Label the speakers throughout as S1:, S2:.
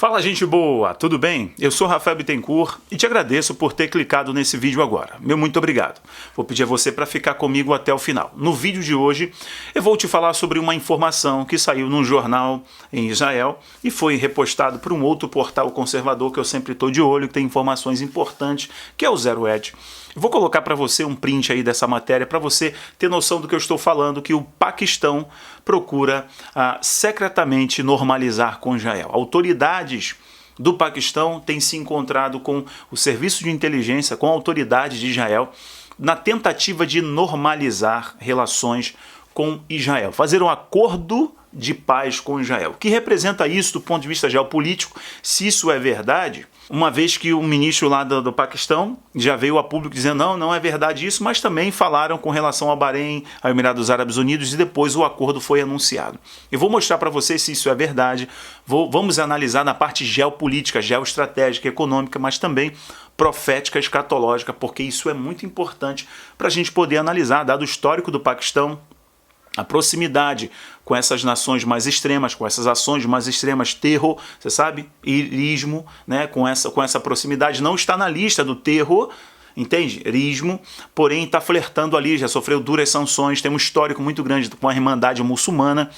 S1: Fala, gente boa, tudo bem? Eu sou Rafael Bittencourt e te agradeço por ter clicado nesse vídeo agora. Meu muito obrigado. Vou pedir a você para ficar comigo até o final. No vídeo de hoje eu vou te falar sobre uma informação que saiu num jornal em Israel e foi repostado por um outro portal conservador que eu sempre estou de olho, que tem informações importantes, que é o Zero Hedge. Vou colocar para você um print aí dessa matéria para você ter noção do que eu estou falando, que o Paquistão procura secretamente normalizar com Israel. Autoridades do Paquistão têm se encontrado com o serviço de inteligência, com a autoridade de Israel, na tentativa de normalizar relações com Israel, fazer um acordo de paz com Israel. O que representa isso do ponto de vista geopolítico, se isso é verdade, uma vez que o ministro lá do Paquistão já veio a público dizendo não é verdade isso, mas também falaram com relação ao Bahrein, ao Emirados Árabes Unidos, e depois o acordo foi anunciado. Eu vou mostrar para vocês se isso é verdade, vamos analisar na parte geopolítica, geoestratégica, econômica, mas também profética, escatológica, porque isso é muito importante para a gente poder analisar, dado o histórico do Paquistão, a proximidade com essas nações mais extremas, com essas ações mais extremas, terror, você sabe, irismo, né? Com essa proximidade, não está na lista do terror, entende? Irismo, porém está flertando ali, já sofreu duras sanções, tem um histórico muito grande com a Irmandade Muçulmana,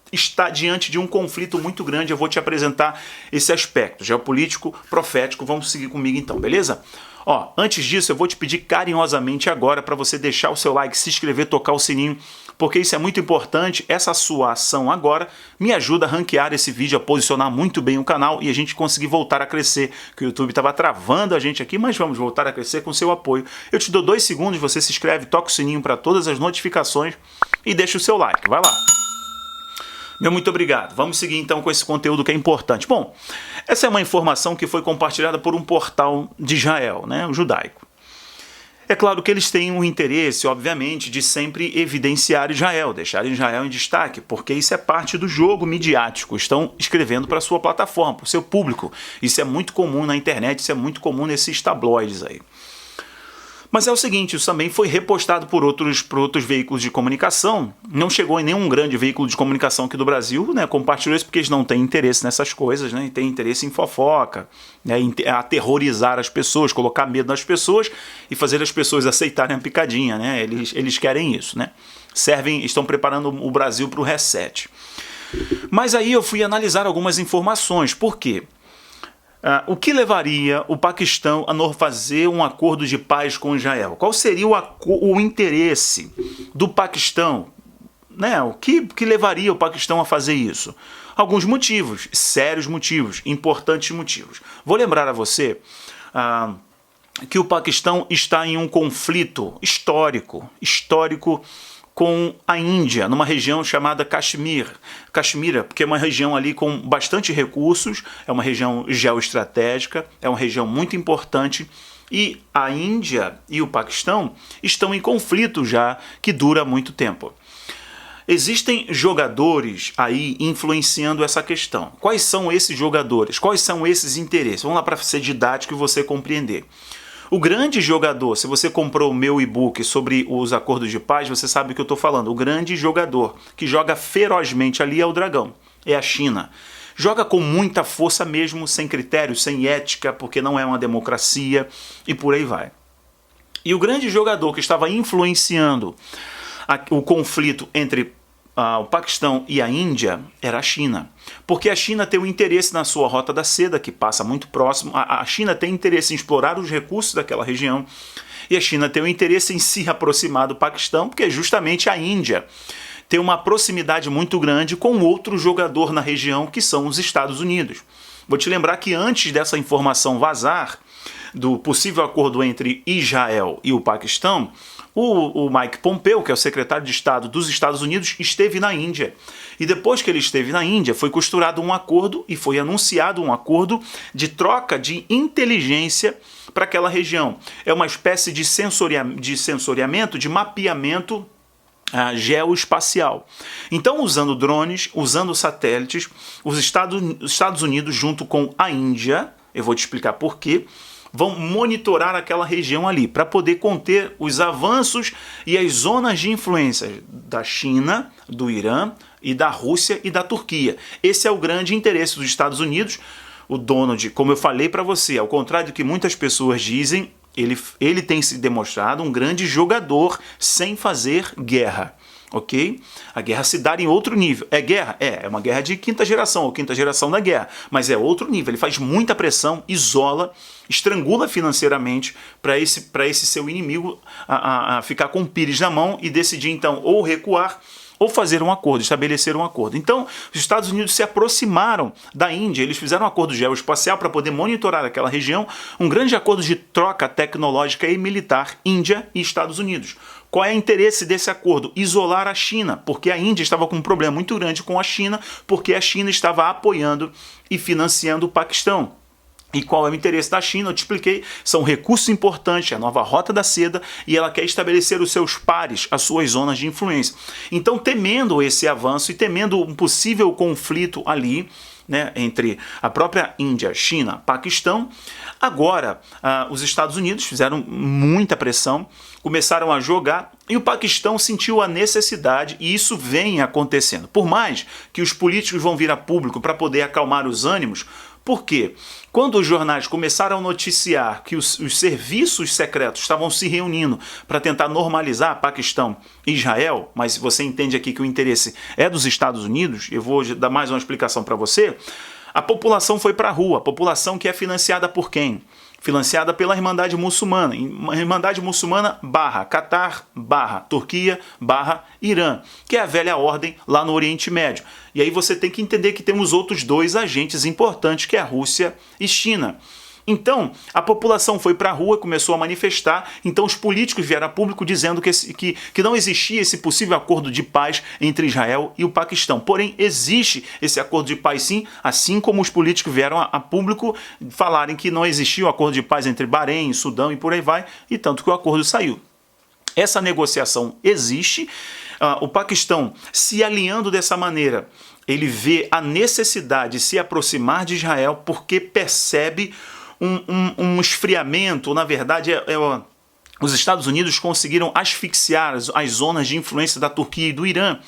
S1: está diante de um conflito muito grande. Eu vou te apresentar esse aspecto geopolítico, profético. Vamos seguir comigo então, beleza? Antes disso, eu vou te pedir carinhosamente agora para você deixar o seu like, se inscrever, tocar o sininho, porque isso é muito importante. Essa sua ação agora me ajuda a ranquear esse vídeo, a posicionar muito bem o canal e a gente conseguir voltar a crescer, que o YouTube estava travando a gente aqui, mas vamos voltar a crescer com seu apoio. Eu te dou 2 segundos, você se inscreve, toca o sininho para todas as notificações e deixa o seu like. Vai lá! Meu muito obrigado. Vamos seguir então com esse conteúdo que é importante. Bom, essa é uma informação que foi compartilhada por um portal de Israel, né, o judaico. É claro que eles têm um interesse, obviamente, de sempre evidenciar Israel, deixar Israel em destaque, porque isso é parte do jogo midiático. Estão escrevendo para a sua plataforma, para o seu público. Isso é muito comum na internet, isso é muito comum nesses tabloides aí. Mas é o seguinte, isso também foi repostado por outros veículos de comunicação, não chegou em nenhum grande veículo de comunicação aqui do Brasil, né, compartilhou isso porque eles não têm interesse nessas coisas, né, e têm interesse em fofoca, né, em aterrorizar as pessoas, colocar medo nas pessoas e fazer as pessoas aceitarem a picadinha, né, eles querem isso, né, estão preparando o Brasil para o reset. Mas aí eu fui analisar algumas informações, por quê? O que levaria o Paquistão a fazer um acordo de paz com Israel? Qual seria o interesse do Paquistão? Né? O que levaria o Paquistão a fazer isso? Alguns motivos, sérios motivos, importantes motivos. Vou lembrar a você que o Paquistão está em um conflito histórico com a Índia, numa região chamada Caxemira, porque é uma região ali com bastante recursos, é uma região geoestratégica, é uma região muito importante, e a Índia e o Paquistão estão em conflito já que dura muito tempo. Existem jogadores aí influenciando essa questão. Quais são esses jogadores? Quais são esses interesses? Vamos lá para ser didático e você compreender. O grande jogador, se você comprou o meu e-book sobre os acordos de paz, você sabe o que eu estou falando. O grande jogador que joga ferozmente ali é o dragão, é a China. Joga com muita força mesmo, sem critério, sem ética, porque não é uma democracia e por aí vai. E o grande jogador que estava influenciando o conflito entre o Paquistão e a Índia era a China, porque a China tem um interesse na sua Rota da Seda, que passa muito próximo. A China tem interesse em explorar os recursos daquela região, e a China tem um interesse em se aproximar do Paquistão, porque justamente a Índia tem uma proximidade muito grande com outro jogador na região, que são os Estados Unidos. Vou te lembrar que antes dessa informação vazar, do possível acordo entre Israel e o Paquistão, o Mike Pompeo, que é o secretário de Estado dos Estados Unidos, esteve na Índia. E depois que ele esteve na Índia, foi costurado um acordo e foi anunciado um acordo de troca de inteligência para aquela região. É uma espécie de sensoriamento, de mapeamento geoespacial. Então, usando drones, usando satélites, os Estados Unidos, junto com a Índia, eu vou te explicar por quê, vão monitorar aquela região ali para poder conter os avanços e as zonas de influência da China, do Irã e da Rússia e da Turquia. Esse é o grande interesse dos Estados Unidos o Donald, como eu falei para você, ao contrário do que muitas pessoas dizem, ele tem se demonstrado um grande jogador sem fazer guerra. Ok? A guerra se dá em outro nível. É guerra? É uma guerra de quinta geração, ou quinta geração da guerra, mas é outro nível. Ele faz muita pressão, isola, estrangula financeiramente para esse seu inimigo a ficar com o pires na mão e decidir então ou recuar ou fazer um acordo, estabelecer um acordo. Então, os Estados Unidos se aproximaram da Índia, eles fizeram um acordo geoespacial para poder monitorar aquela região, um grande acordo de troca tecnológica e militar, Índia e Estados Unidos. Qual é o interesse desse acordo? Isolar a China, porque a Índia estava com um problema muito grande com a China, porque a China estava apoiando e financiando o Paquistão. E qual é o interesse da China? Eu te expliquei, são recursos importantes, é a nova rota da seda, e ela quer estabelecer os seus pares, as suas zonas de influência. Então, temendo esse avanço e temendo um possível conflito ali, né, entre a própria Índia, China, Paquistão, agora os Estados Unidos fizeram muita pressão, começaram a jogar e o Paquistão sentiu a necessidade, e isso vem acontecendo. Por mais que os políticos vão vir a público para poder acalmar os ânimos, por quê? Quando os jornais começaram a noticiar que os serviços secretos estavam se reunindo para tentar normalizar Paquistão e Israel, mas você entende aqui que o interesse é dos Estados Unidos, eu vou dar mais uma explicação para você, a população foi para a rua, a população que é financiada por quem? Financiada pela Irmandade Muçulmana, Irmandade Muçulmana / Catar / Turquia / Irã, que é a velha ordem lá no Oriente Médio. E aí você tem que entender que temos outros dois agentes importantes, que é a Rússia e China. Então, a população foi para a rua, começou a manifestar, então os políticos vieram a público dizendo que não existia esse possível acordo de paz entre Israel e o Paquistão. Porém, existe esse acordo de paz sim, assim como os políticos vieram a público falarem que não existia o acordo de paz entre Bahrein, Sudão e por aí vai, e tanto que o acordo saiu. Essa negociação existe, o Paquistão se alinhando dessa maneira, ele vê a necessidade de se aproximar de Israel porque percebe um esfriamento, na verdade os Estados Unidos conseguiram asfixiar as zonas de influência da Turquia e do Irã.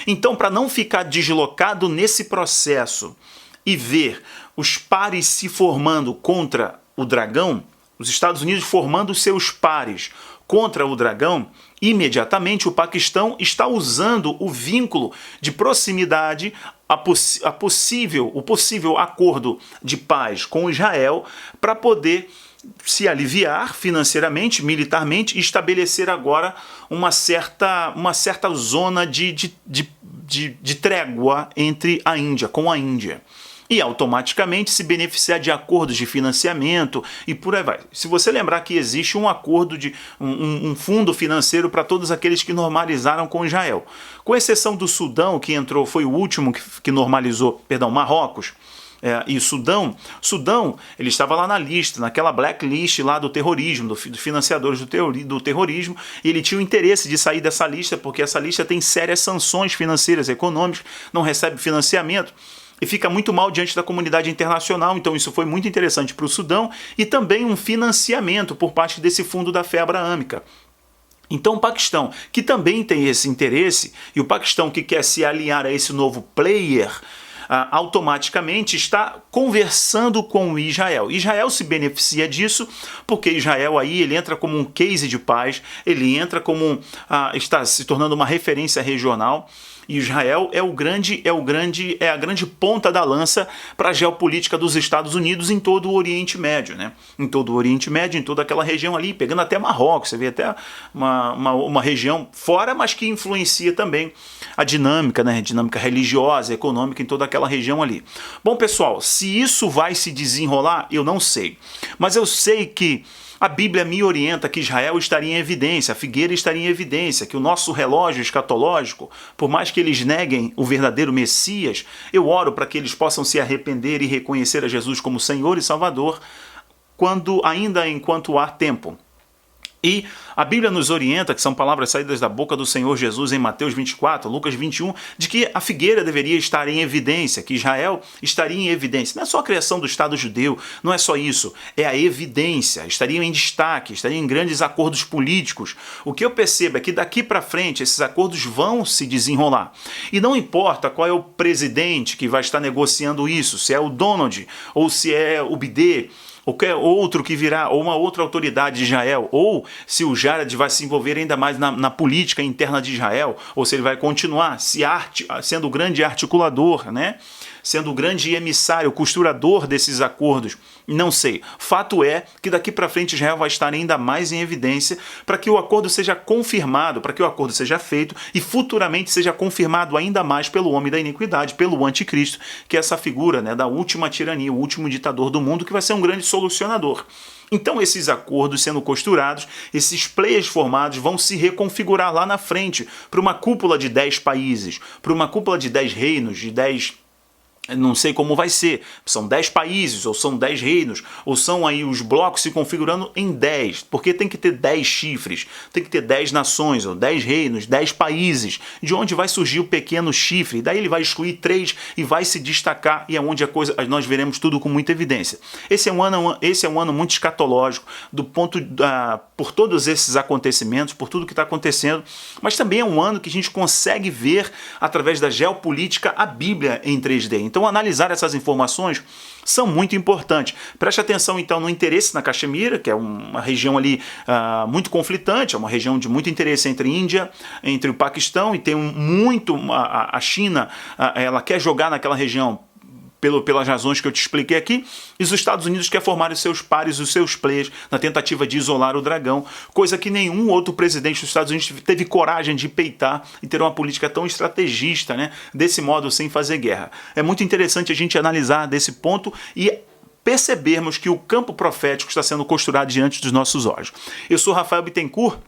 S1: Então, para não ficar deslocado nesse processo e ver os pares se formando contra o dragão, os Estados Unidos formando seus pares contra o dragão, imediatamente o Paquistão está usando o vínculo de proximidade, o possível acordo de paz com Israel para poder se aliviar financeiramente, militarmente e estabelecer agora uma certa zona de trégua entre a Índia, com a Índia. E automaticamente se beneficiar de acordos de financiamento e por aí vai. Se você lembrar que existe um acordo de um fundo financeiro para todos aqueles que normalizaram com Israel. Com exceção do Sudão, que entrou, foi o último que normalizou, Marrocos, e Sudão, ele estava lá na lista, naquela blacklist lá do terrorismo, dos financiadores do terrorismo, e ele tinha o interesse de sair dessa lista, porque essa lista tem sérias sanções financeiras, econômicas, não recebe financiamento, e fica muito mal diante da comunidade internacional. Então isso foi muito interessante para o Sudão, e também um financiamento por parte desse fundo da fé abraâmica. Então o Paquistão, que também tem esse interesse, e o Paquistão que quer se aliar a esse novo player, automaticamente está conversando com o Israel. Israel se beneficia disso, porque Israel aí ele entra como um case de paz, ele entra como está se tornando uma referência regional. E Israel é a grande ponta da lança para a geopolítica dos Estados Unidos em todo o Oriente Médio, né? Em todo o Oriente Médio, em toda aquela região ali, pegando até Marrocos, você vê até uma região fora, mas que influencia também a dinâmica, né? A dinâmica religiosa, econômica em toda aquela região ali. Bom, pessoal, se isso vai se desenrolar, eu não sei. Mas eu sei que a Bíblia me orienta que Israel estaria em evidência, a figueira estaria em evidência, que o nosso relógio escatológico, por mais que eles neguem o verdadeiro Messias, eu oro para que eles possam se arrepender e reconhecer a Jesus como Senhor e Salvador, enquanto há tempo. E a Bíblia nos orienta, que são palavras saídas da boca do Senhor Jesus em Mateus 24, Lucas 21, de que a figueira deveria estar em evidência, que Israel estaria em evidência. Não é só a criação do Estado judeu, não é só isso, é a evidência. Estariam em destaque, estariam em grandes acordos políticos. O que eu percebo é que daqui para frente esses acordos vão se desenrolar. E não importa qual é o presidente que vai estar negociando isso, se é o Donald ou se é o Biden, ou qualquer outro que virá, ou uma outra autoridade de Israel, ou se o Jared vai se envolver ainda mais na política interna de Israel, ou se ele vai continuar sendo o grande articulador, né? Sendo o grande emissário, costurador desses acordos, não sei. Fato é que daqui para frente Israel vai estar ainda mais em evidência para que o acordo seja confirmado, para que o acordo seja feito e futuramente seja confirmado ainda mais pelo homem da iniquidade, pelo anticristo, que é essa figura, né, da última tirania, o último ditador do mundo, que vai ser um grande solucionador. Então esses acordos sendo costurados, esses players formados vão se reconfigurar lá na frente para uma cúpula de 10 países, para uma cúpula de 10 reinos, de 10... não sei como vai ser, são 10 países, ou são 10 reinos, ou são aí os blocos se configurando em 10, porque tem que ter 10 chifres, tem que ter 10 nações, ou 10 reinos, 10 países, de onde vai surgir o pequeno chifre, daí ele vai excluir 3 e vai se destacar, e é onde a coisa, nós veremos tudo com muita evidência. Esse é um ano muito escatológico, por todos esses acontecimentos, por tudo que está acontecendo, mas também é um ano que a gente consegue ver, através da geopolítica, a Bíblia em 3D. Então, analisar essas informações são muito importantes. Preste atenção, então, no interesse na Caxemira, que é uma região ali muito conflitante, é uma região de muito interesse entre a Índia, entre o Paquistão, e tem a China, ela quer jogar naquela região pelas razões que eu te expliquei aqui, e os Estados Unidos quer formar os seus pares, os seus players, na tentativa de isolar o dragão, coisa que nenhum outro presidente dos Estados Unidos teve coragem de peitar e ter uma política tão estrategista, né, desse modo, sem fazer guerra. É muito interessante a gente analisar desse ponto e percebermos que o campo profético está sendo costurado diante dos nossos olhos. Eu sou Rafael Bittencourt.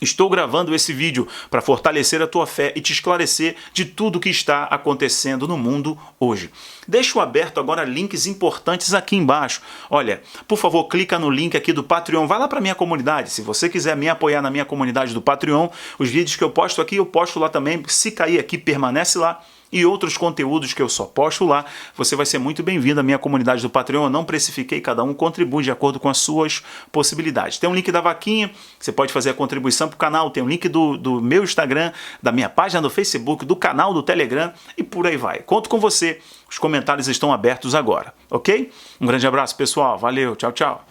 S1: Estou gravando esse vídeo para fortalecer a tua fé e te esclarecer de tudo o que está acontecendo no mundo hoje. Deixo aberto agora links importantes aqui embaixo. Olha, por favor, clica no link aqui do Patreon. Vai lá para a minha comunidade. Se você quiser me apoiar na minha comunidade do Patreon, os vídeos que eu posto aqui, eu posto lá também. Se cair aqui, permanece lá. E outros conteúdos que eu só posto lá, você vai ser muito bem-vindo à minha comunidade do Patreon. Eu não precifiquei, cada um contribui de acordo com as suas possibilidades. Tem um link da vaquinha, você pode fazer a contribuição para o canal, tem um link do meu Instagram, da minha página do Facebook, do canal do Telegram e por aí vai. Conto com você, os comentários estão abertos agora, ok? Um grande abraço, pessoal, valeu, tchau, tchau.